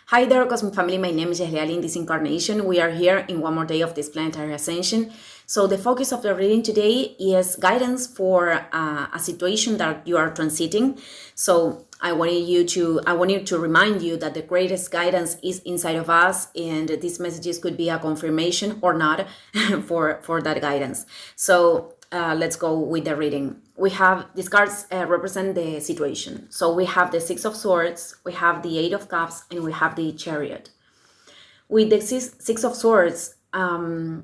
Hi there, Cosmic Family. My name is Yahliali. In this incarnation, we are here in one more day of this planetary ascension. So the focus of the reading today is guidance for a situation that you are transiting. So I wanted to remind you that the greatest guidance is inside of us, and these messages could be a confirmation or not for that guidance. So let's go with the reading. We have these cards represent the situation. So we have the Six of Swords, we have the Eight of Cups, and we have the Chariot. With the Six of Swords, I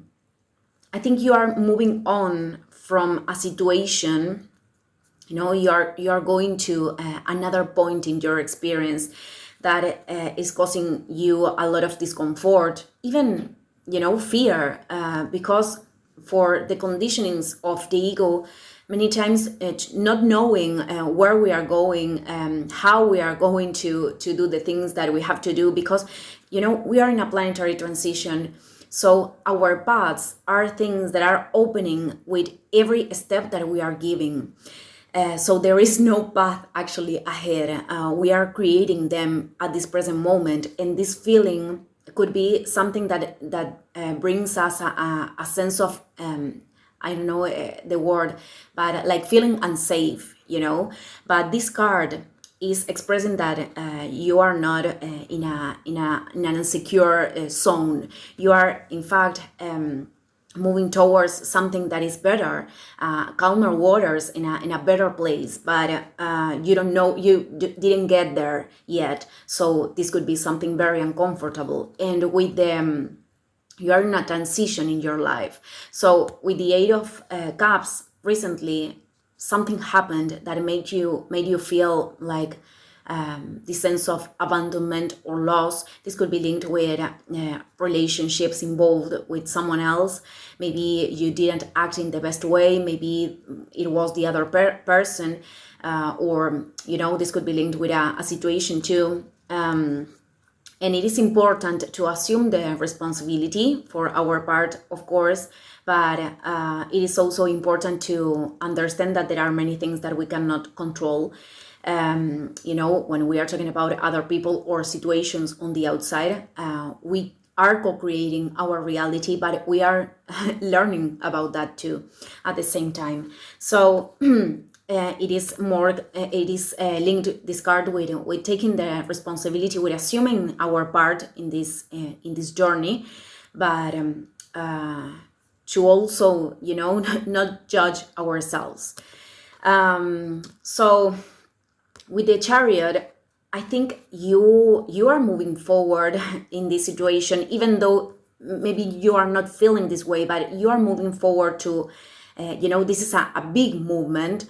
think you are moving on from a situation. You know, you are going to another point in your experience that is causing you a lot of discomfort, even fear, because for the conditionings of the ego, many times not knowing where we are going, how we are going to do the things that we have to do, because we are in a planetary transition. So our paths are things that are opening with every step that we are giving. So there is no path actually ahead. We are creating them at this present moment, and this feeling could be something that brings us a sense of I don't know the word, but like feeling unsafe, But this card is expressing that you are not in an insecure zone. You are in fact moving towards something that is better, calmer waters, in a better place, but you don't know, didn't get there yet. So this could be something very uncomfortable, and with them you are in a transition in your life. So with the Eight of Cups, recently something happened that made you feel like the sense of abandonment or loss. This could be linked with relationships involved with someone else. Maybe you didn't act in the best way. Maybe it was the other person, or this could be linked with a situation too. And it is important to assume the responsibility for our part, of course, but it is also important to understand that there are many things that we cannot control. When we are talking about other people or situations on the outside, we are co-creating our reality, but we are learning about that too at the same time. So it is linked, this card, with taking the responsibility, with assuming our part in this journey, but to also not judge ourselves. So with the Chariot, I think you are moving forward in this situation, even though maybe you are not feeling this way, but you are moving forward to this is a big movement.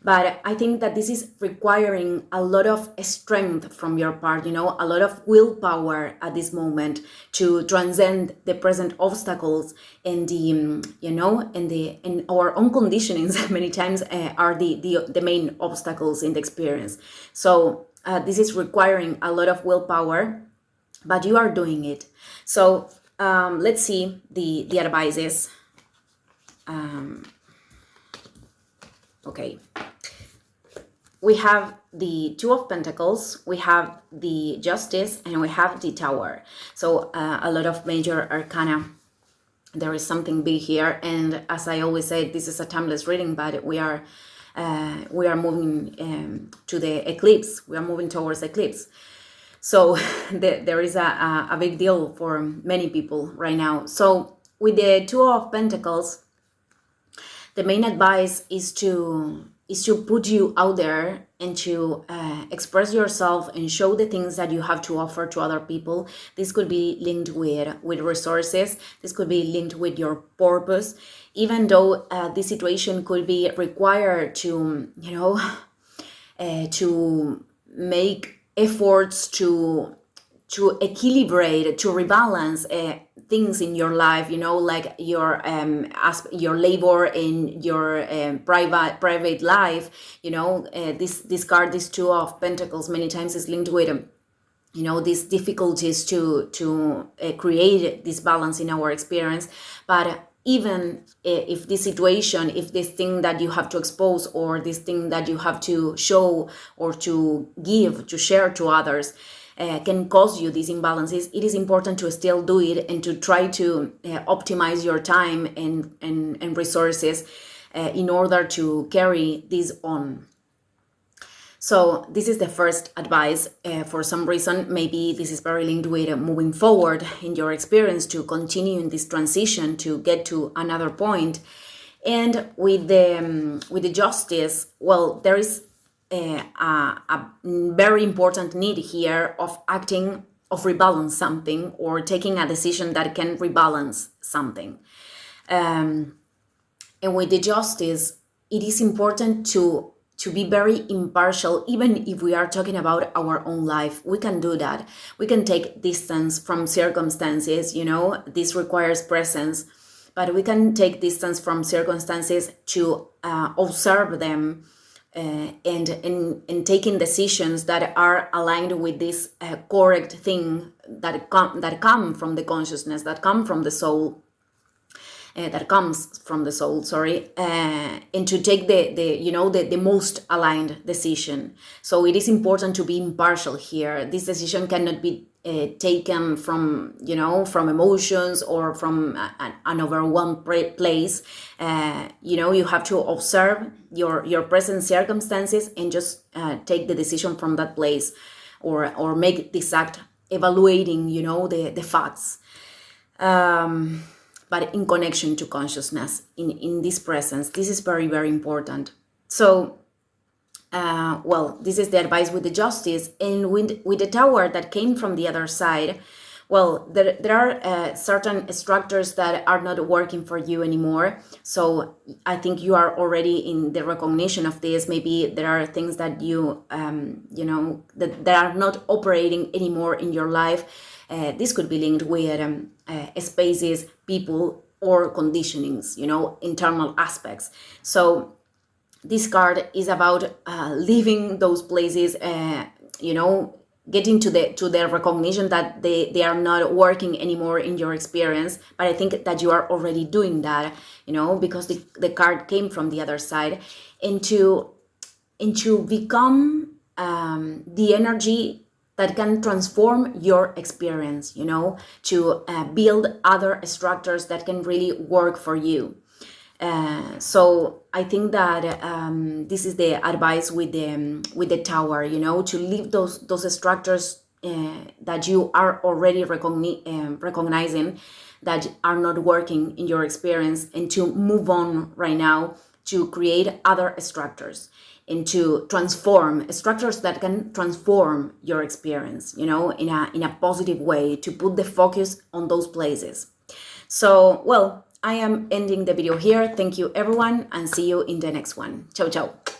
But I think that this is requiring a lot of strength from your part, a lot of willpower at this moment to transcend the present obstacles, and and our own conditionings many times are the main obstacles in the experience. So this is requiring a lot of willpower, but you are doing it. So let's see the advices. Okay. We have the Two of Pentacles, we have the Justice, and we have the Tower. So a lot of major arcana. There is something big here, and as I always say, this is a timeless reading, but we are moving to the eclipse. We are moving towards eclipse. So there is a big deal for many people right now. So with the Two of Pentacles, the main advice is to put you out there and to express yourself and show the things that you have to offer to other people. This could be linked with resources. This could be linked with your purpose, even though this situation could be required to, to make efforts to equilibrate, to rebalance things in your life, like your labor and your private life. This card, this Two of Pentacles, many times is linked with these difficulties to create this balance in our experience. But even if this situation, if this thing that you have to expose, or this thing that you have to show or to give, to share to others, can cause you these imbalances, it is important to still do it and to try to optimize your time and resources in order to carry this on. So this is the first advice. For some reason, maybe this is very linked with moving forward in your experience to continue in this transition to get to another point. And with the justice, well, there is a very important need here of acting, of rebalance something, or taking a decision that can rebalance something. And with the justice, it is important to be very impartial, even if we are talking about our own life. We can do that. We can take distance from circumstances, this requires presence, but we can take distance from circumstances to observe them and taking decisions that are aligned with this correct thing that come from the consciousness, that come from the soul. That comes from the soul, and to take the most aligned decision. So it is important to be impartial here. This decision cannot be taken from emotions or from an overwhelmed place. You have to observe your present circumstances and just take the decision from that place, or make this act evaluating the facts. But in connection to consciousness, in this presence. This is very, very important. So, this is the advice with the justice. And with the tower that came from the other side, well, there are certain structures that are not working for you anymore. So I think you are already in the recognition of this. Maybe there are things that you that are not operating anymore in your life. This could be linked with spaces, people, or conditionings, internal aspects. So this card is about leaving those places, getting to the recognition that they are not working anymore in your experience. But I think that you are already doing that, because the card came from the other side, and to become the energy that can transform your experience, to build other structures that can really work for you. So I think that this is the advice with the tower, to leave those structures that you are already recognizing that are not working in your experience, and to move on right now to create other structures and to transform structures that can transform your experience, in a positive way, to put the focus on those places. So, I am ending the video here. Thank you, everyone, and see you in the next one. Ciao, ciao.